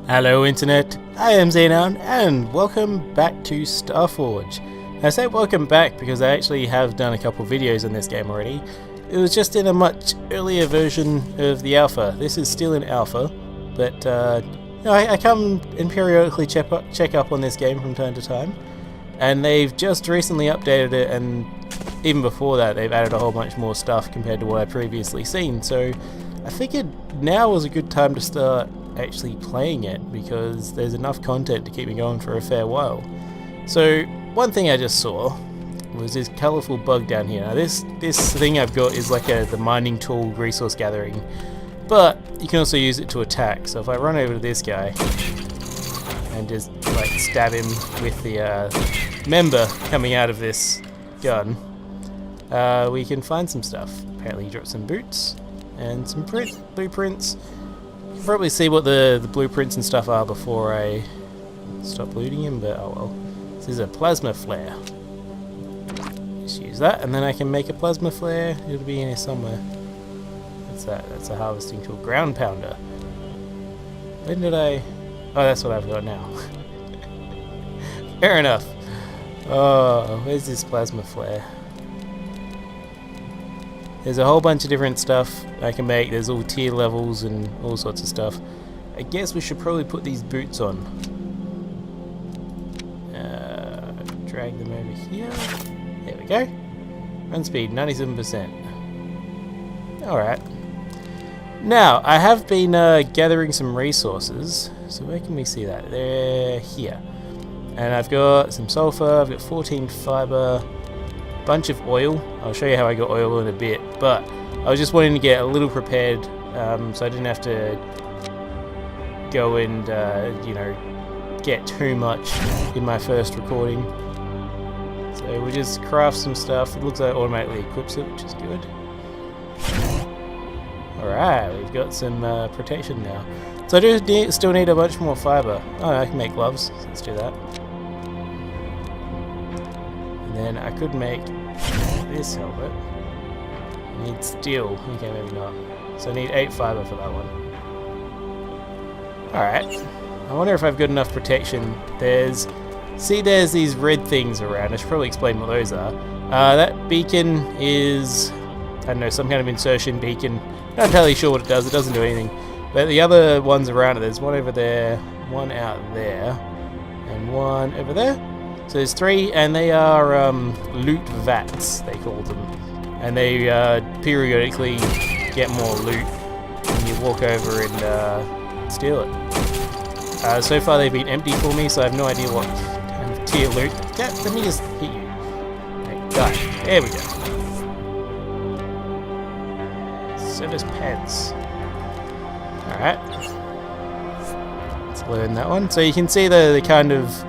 Hello Internet, I am Xenon and welcome back to StarForge. I say welcome back because I actually have done a couple videos on this game already. It was just in a much earlier version of the alpha. This is still in alpha, but I come and periodically check up on this game from time to time. And they've just recently updated it, and even before that they've added a whole bunch more stuff compared to what I'd previously seen. So I figured now was a good time to start actually playing it because there's enough content to keep me going for a fair while. So one thing I just saw was this colourful bug down here. Now this thing I've got is like the mining tool resource gathering, but you can also use it to attack. So if I run over to this guy and just like stab him with the member coming out of this gun, we can find some stuff. Apparently he dropped some boots and some blueprints. You can probably see what the blueprints and stuff are before I stop looting him, but oh well. This is a plasma flare. Just use that, and then I can make a plasma flare. It'll be in here somewhere. What's that? That's a harvesting tool. Ground pounder. When did I... Oh, that's what I've got now. Fair enough. Oh, where's this plasma flare? There's a whole bunch of different stuff I can make. There's all tier levels and all sorts of stuff. I guess we should probably put these boots on. Drag them over here. There we go. Run speed 97%. Alright. Now, I have been gathering some resources. So where can we see that? They're here. And I've got some sulfur, I've got 14 fiber, bunch of oil. I'll show you how I got oil in a bit, but I was just wanting to get a little prepared so I didn't have to go and get too much in my first recording. So we just craft some stuff. It looks like it automatically equips it, which is good. Alright, we've got some protection now. So I do still need a bunch more fiber. Oh, I can make gloves, so let's do that. And then I could make this helmet. I need steel. Okay, maybe not. So I need 8 fiber for that one. Alright. I wonder if I've got enough protection. There's these red things around. I should probably explain what those are. That beacon is, I don't know, some kind of insertion beacon. Not entirely sure what it does. It doesn't do anything. But the other ones around it, there's one over there, one out there, and one over there. So there's 3, and they are loot vats, they call them. And they periodically get more loot when you walk over and steal it. So far they've been empty for me, so I have no idea what kind of tier loot. Let me just hit you. Okay, die. There we go. Service pads. Alright. Let's learn that one. So you can see the kind of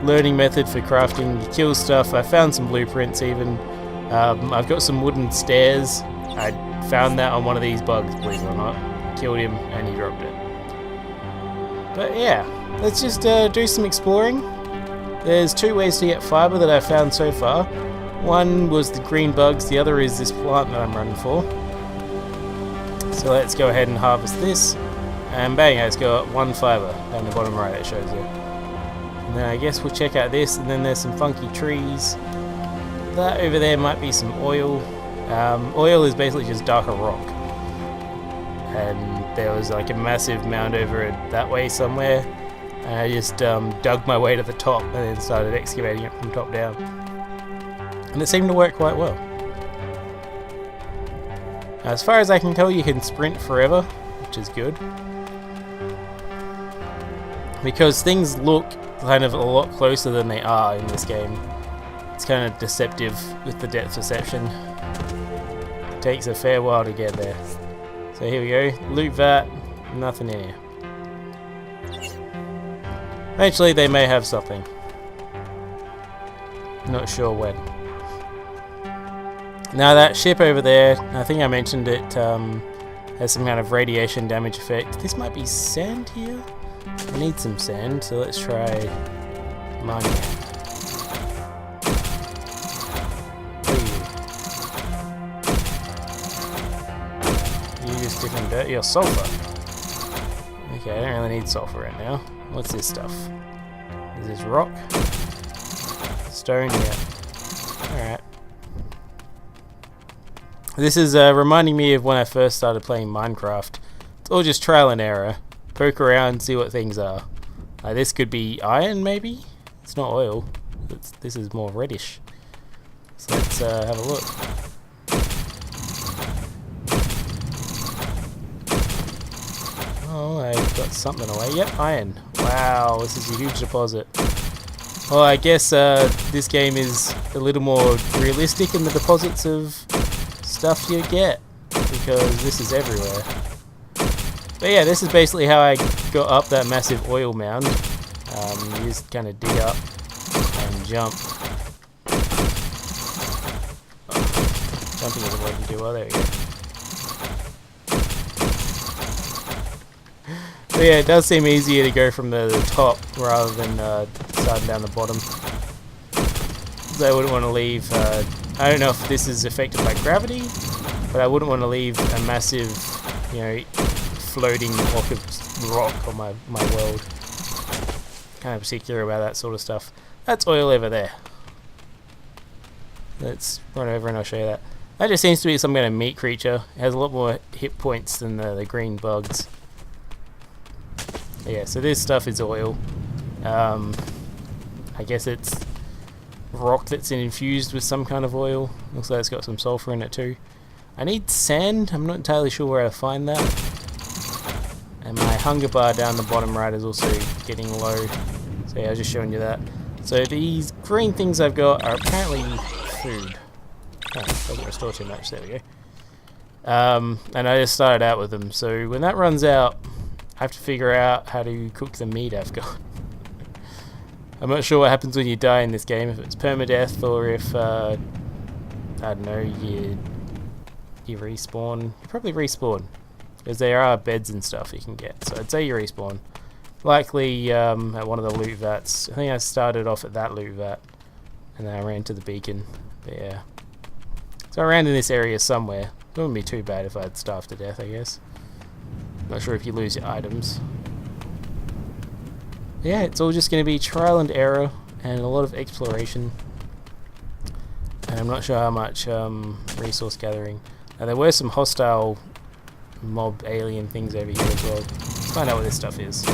learning method for crafting. You kill stuff. I found some blueprints even. I've got some wooden stairs. I found that on one of these bugs, believe it or not. Killed him and he dropped it. But yeah, let's just do some exploring. There's 2 ways to get fiber that I've found so far. One was the green bugs, the other is this plant that I'm running for. So let's go ahead and harvest this. And bang, it's got 1 fiber down the bottom right, it shows it. And then I guess we'll check out this, and then there's some funky trees. That over there might be some oil. Oil is basically just darker rock. And there was like a massive mound over it that way somewhere. And I just dug my way to the top and then started excavating it from top down. And it seemed to work quite well. As far as I can tell, you can sprint forever, which is good. Because things look kind of a lot closer than they are in this game. It's kind of deceptive with the depth perception. It takes a fair while to get there. So here we go, loot vat, nothing in here. Eventually they may have something. Not sure when. Now that ship over there, I think I mentioned it, has some kind of radiation damage effect. This might be sand here? I need some sand, so let's try mining it. Use different dirt. Your sulfur. Okay, I don't really need sulfur right now. What's this stuff? Is this rock? Stone, yeah. Alright. This is reminding me of when I first started playing Minecraft. It's all just trial and error. Poke around, see what things are. This could be iron, maybe? It's not oil. This is more reddish. So let's have a look. Oh, I got something away. Yep, iron. Wow, this is a huge deposit. Well, I guess this game is a little more realistic in the deposits of stuff you get, because this is everywhere. But yeah, this is basically how I got up that massive oil mound. You just kind of dig up and jump. Oh, jumping isn't working too well. There we go. But yeah, it does seem easier to go from the top rather than starting down the bottom. So I wouldn't want to leave. I don't know if this is affected by gravity, but I wouldn't want to leave a massive, you know, floating block of rock on my world. Kind of particular about that sort of stuff. That's oil over there. Let's run over and I'll show you that. That just seems to be some kind of meat creature. It has a lot more hit points than the green bugs. Yeah, so this stuff is oil. I guess it's rock that's infused with some kind of oil. Looks like it's got some sulfur in it too. I need sand. I'm not entirely sure where I find that. And my hunger bar down the bottom right is also getting low. So yeah, I was just showing you that. So these green things I've got are apparently food. Oh, doesn't restore too much. There we go. And I just started out with them. So when that runs out, I have to figure out how to cook the meat I've got. I'm not sure what happens when you die in this game, if it's permadeath or if, I don't know, you respawn. You probably respawn, because there are beds and stuff you can get, so I'd say you respawn. Likely at one of the loot vats. I think I started off at that loot vat, and then I ran to the beacon. But yeah. So around in this area somewhere. It wouldn't be too bad if I'd starved to death, I guess. Not sure if you lose your items. Yeah, it's all just going to be trial and error and a lot of exploration. And I'm not sure how much resource gathering. Now, there were some hostile mob alien things over here as well. Let's find out what this stuff is.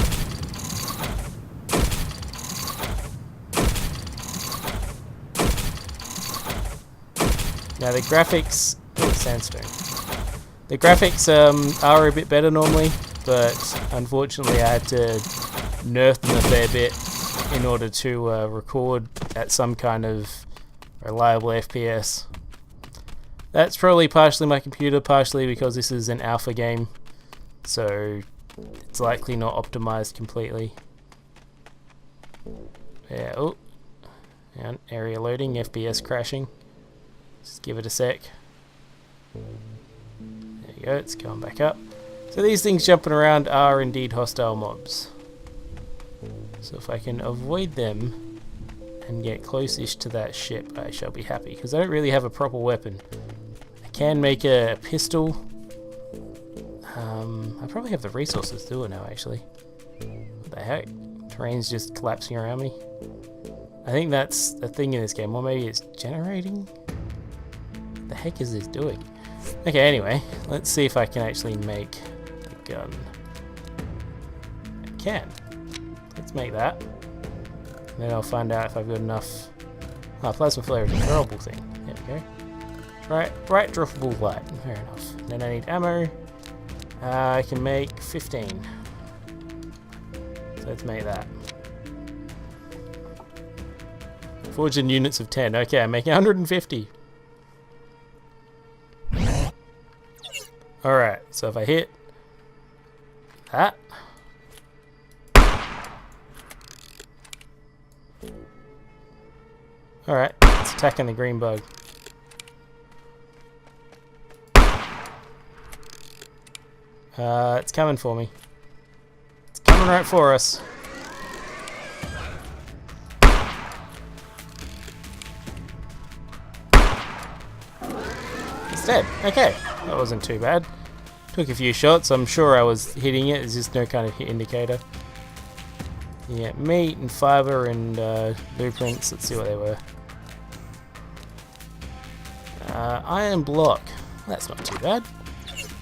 Now the graphics... Oh, sandstone. The graphics are a bit better normally, but unfortunately I had to nerf them a fair bit in order to record at some kind of reliable FPS. That's probably partially my computer, partially because this is an alpha game, so it's likely not optimized completely. Yeah, oh, and area loading, FPS crashing. Just give it a sec. There you go, it's going back up. So these things jumping around are indeed hostile mobs. So if I can avoid them and get close-ish to that ship, I shall be happy, because I don't really have a proper weapon. I can make a pistol. I probably have the resources to do it now, actually. What the heck? Terrain's just collapsing around me. I think that's the thing in this game, or maybe it's generating? What the heck is this doing? Okay, anyway, let's see if I can actually make the gun. I can. Let's make that. And then I'll find out if I've got enough. Oh, plasma flare is a terrible thing. There we go. Bright droppable light. Fair enough. Then I need ammo. I can make 15. So let's make that. Forged in units of 10. Okay, I'm making 150. Alright, so if I hit that. Alright, it's attacking the green bug. It's coming for me. It's coming right for us. It's dead. Okay, that wasn't too bad. Took a few shots, I'm sure I was hitting it, there's just no kind of hit indicator. Yeah, meat and fiber and blueprints, let's see what they were. Iron block, that's not too bad.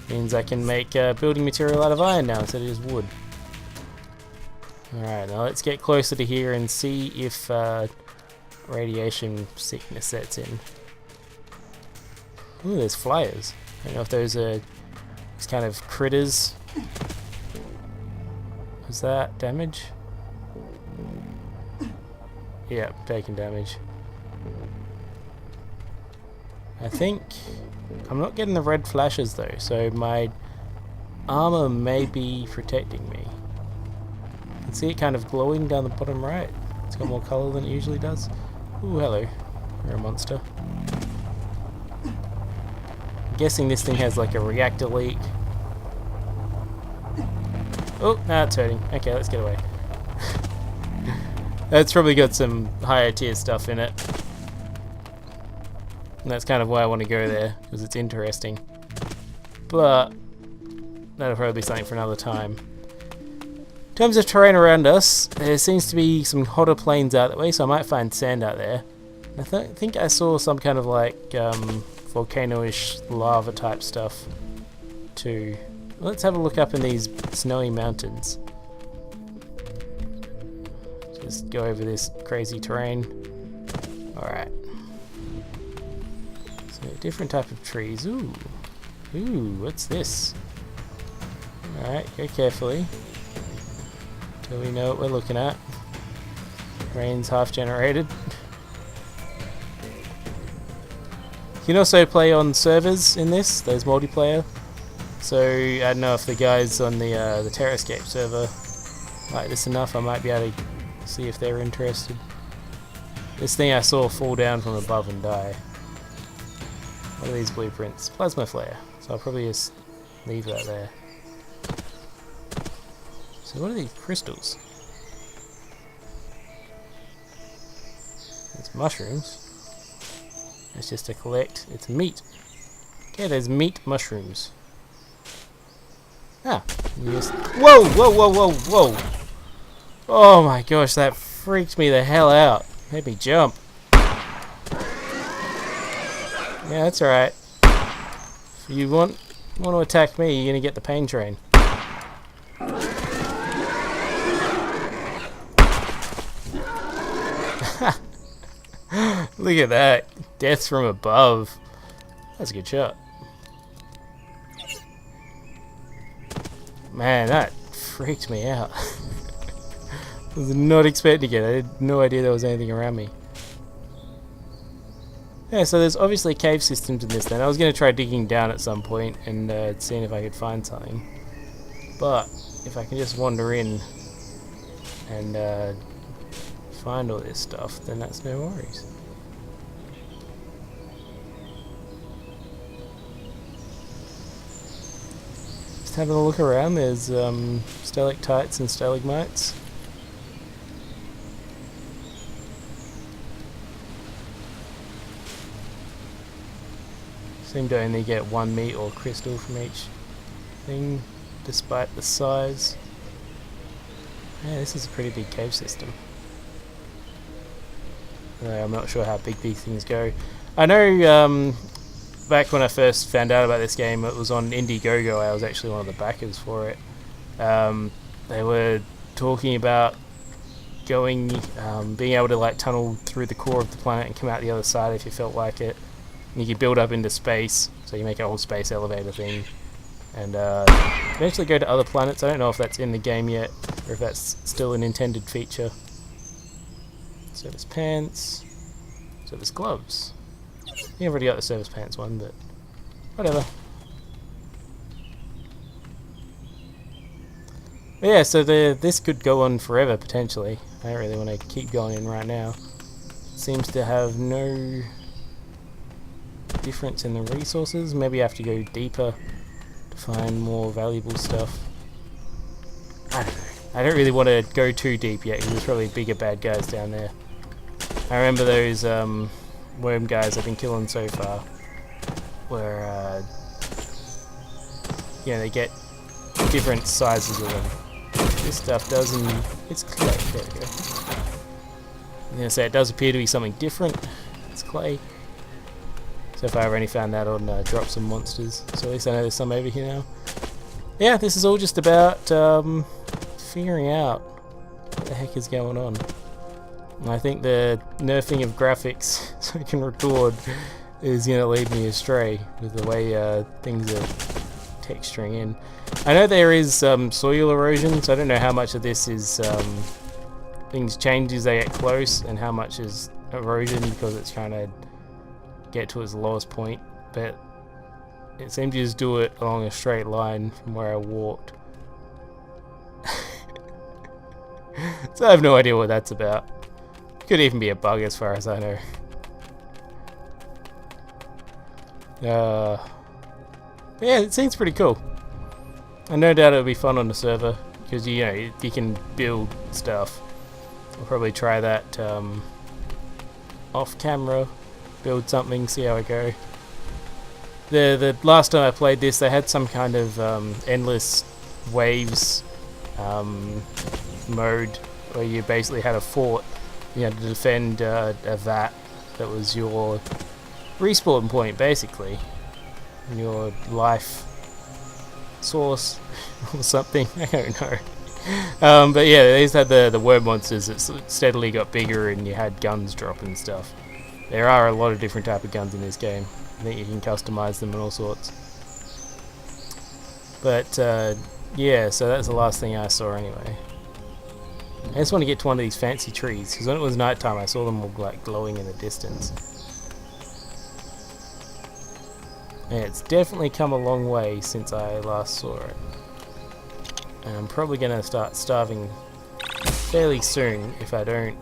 Means I can make building material out of iron now instead of just wood. Alright, now let's get closer to here and see if radiation sickness sets in. Ooh, there's flyers. I don't know if those are these kind of critters. Was that damage? Yeah, taking damage. I think I'm not getting the red flashes though, so my armor may be protecting me. You can see it kind of glowing down the bottom right. It's got more color than it usually does. Ooh, hello. You're a monster. I'm guessing this thing has like a reactor leak. Oh, now it's hurting. Okay, let's get away. That's probably got some higher tier stuff in it. And that's kind of why I want to go there, because it's interesting. But that'll probably be something for another time. In terms of terrain around us, there seems to be some hotter plains out that way, so I might find sand out there. I think I saw some kind of like volcano-ish lava type stuff too. Let's have a look up in these snowy mountains. Just go over this crazy terrain. Alright. So different type of trees. Ooh. Ooh, what's this? Alright, go carefully. Till we know what we're looking at. Rain's half generated. You can also play on servers in this, those multiplayer. So I don't know if the guys on the Terrascape server like this enough, I might be able to see if they're interested. This thing I saw fall down from above and die. What are these blueprints? Plasma flare. So I'll probably just leave that there. So what are these crystals? It's mushrooms. It's just to collect. It's meat. Okay, there's meat mushrooms. Ah, yes. Whoa, whoa, whoa, whoa, whoa! Oh my gosh, that freaked me the hell out. Made me jump. Yeah, that's alright. If you want to attack me, you're gonna get the pain train. Look at that. Death from above. That's a good shot. Man, that freaked me out. I was not expecting it. I had no idea there was anything around me. Yeah, so there's obviously cave systems in this then. I was going to try digging down at some point and seeing if I could find something. But if I can just wander in and find all this stuff, then that's no worries. Just having a look around, there's stalactites and stalagmites. Seem to only get one meat or crystal from each thing, despite the size. Yeah, this is a pretty big cave system. I'm not sure how big these things go. I know back when I first found out about this game, it was on Indiegogo. I was actually one of the backers for it. They were talking about going, being able to like tunnel through the core of the planet and come out the other side if you felt like it. And you could build up into space, so you make a whole space elevator thing, and eventually go to other planets. I don't know if that's in the game yet, or if that's still an intended feature. Service pants, service gloves. You've already got the service pants one, but whatever. But yeah, so this could go on forever potentially. I don't really want to keep going in right now. It seems to have no difference in the resources. Maybe I have to go deeper to find more valuable stuff. I don't know. I don't really want to go too deep yet because there's probably bigger bad guys down there. I remember those worm guys I've been killing so far were you know, they get different sizes of them. This stuff doesn't. It's clay. There we go. I'm gonna say it does appear to be something different. It's clay. So far I've only found that on Drops and Monsters. So at least I know there's some over here now. Yeah, this is all just about figuring out what the heck is going on. And I think the nerfing of graphics so I can record is going to lead me astray with the way things are texturing in. I know there is soil erosion, so I don't know how much of this is things change as they get close and how much is erosion because it's trying to get to its lowest point, but it seemed to just do it along a straight line from where I walked. So I have no idea what that's about. Could even be a bug as far as I know. But yeah, it seems pretty cool. And no doubt it'll be fun on the server because you know you can build stuff. I'll probably try that off camera, build something, see how I go. The last time I played this, they had some kind of endless waves mode where you basically had a fort. You had to defend a vat that was your respawn point, basically, your life source or something. I don't know. But yeah, these had the word monsters that steadily got bigger, and you had guns drop and stuff. There are a lot of different type of guns in this game. I think you can customize them and all sorts. But yeah, so that's the last thing I saw anyway. I just want to get to one of these fancy trees because when it was nighttime I saw them all like glowing in the distance. And it's definitely come a long way since I last saw it. And I'm probably going to start starving fairly soon if I don't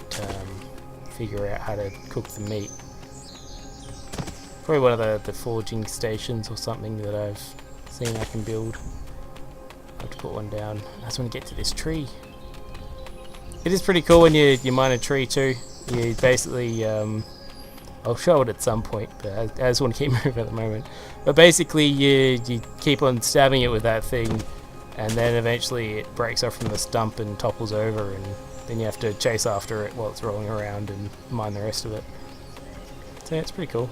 figure out how to cook the meat. Probably one of the forging stations or something that I've seen I can build. I have to put one down. I just want to get to this tree. It is pretty cool when you mine a tree too. You basically, I'll show it at some point, but I just want to keep moving at the moment. But basically you keep on stabbing it with that thing, and then eventually it breaks off from the stump and topples over, and then you have to chase after it while it's rolling around and mine the rest of it. So yeah, it's pretty cool.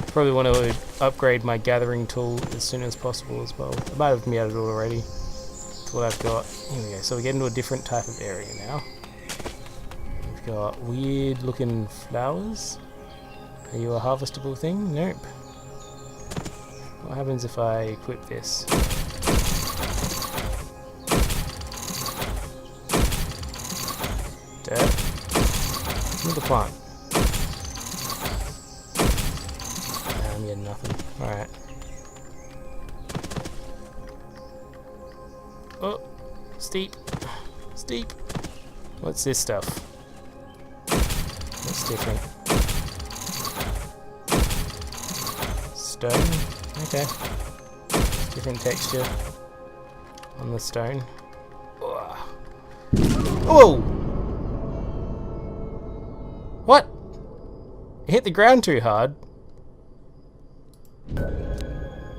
Probably want to upgrade my gathering tool as soon as possible as well. I might have made it already. What I've got. Here we go. So we get into a different type of area now. We've got weird looking flowers. Are you a harvestable thing? Nope. What happens if I equip this? Dirt. Another plant. I'm getting nothing. Alright. Oh, steep, steep. What's this stuff? That's different. Stone, okay. Different texture on the stone. Whoa! What? It hit the ground too hard.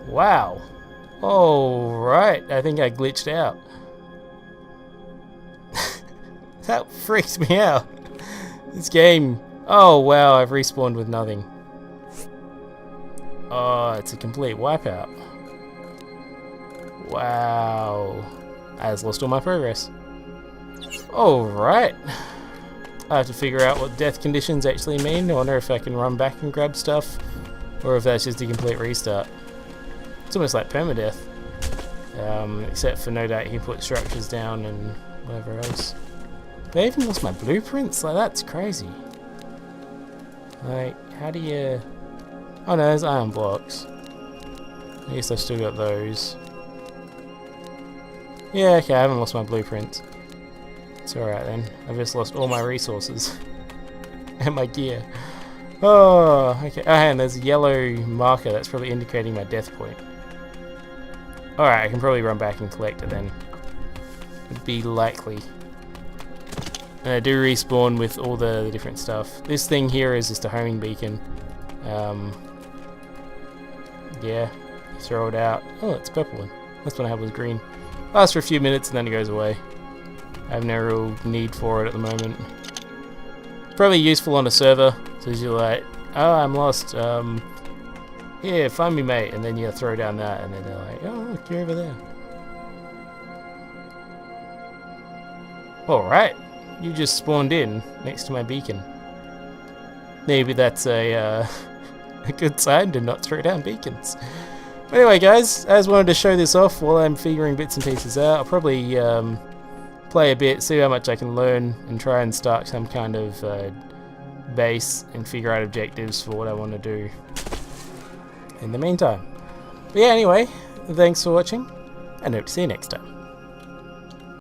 Wow. Oh, right. I think I glitched out. That freaks me out. This game. Oh, wow. I've respawned with nothing. Oh, it's a complete wipeout. Wow. I just lost all my progress. Alright. I have to figure out what death conditions actually mean. I wonder if I can run back and grab stuff, or if that's just a complete restart. It's almost like permadeath, except for no doubt you can put structures down and whatever else. But I even lost my blueprints? Like, that's crazy. Like, how do you... Oh no, there's iron blocks. I guess I've still got those. Yeah, okay, I haven't lost my blueprints. It's alright then. I've just lost all my resources. And my gear. Oh, okay. Oh, and there's a yellow marker that's probably indicating my death point. Alright, I can probably run back and collect it then. Would be likely. And I do respawn with all the different stuff. This thing here is just a homing beacon. Yeah, throw it out. Oh, it's purple one. Last one I had was green. Lasts for a few minutes and then it goes away. I have no real need for it at the moment. Probably useful on a server, so you're like, oh, I'm lost. Yeah, find me, mate, and then you throw down that, and then they're like, oh, look, you're over there. Alright, you just spawned in next to my beacon. Maybe that's a good sign to not throw down beacons. But anyway, guys, I just wanted to show this off while I'm figuring bits and pieces out. I'll probably play a bit, see how much I can learn, and try and start some kind of base and figure out objectives for what I want to do in the meantime. But yeah, anyway, thanks for watching, and hope to see you next time.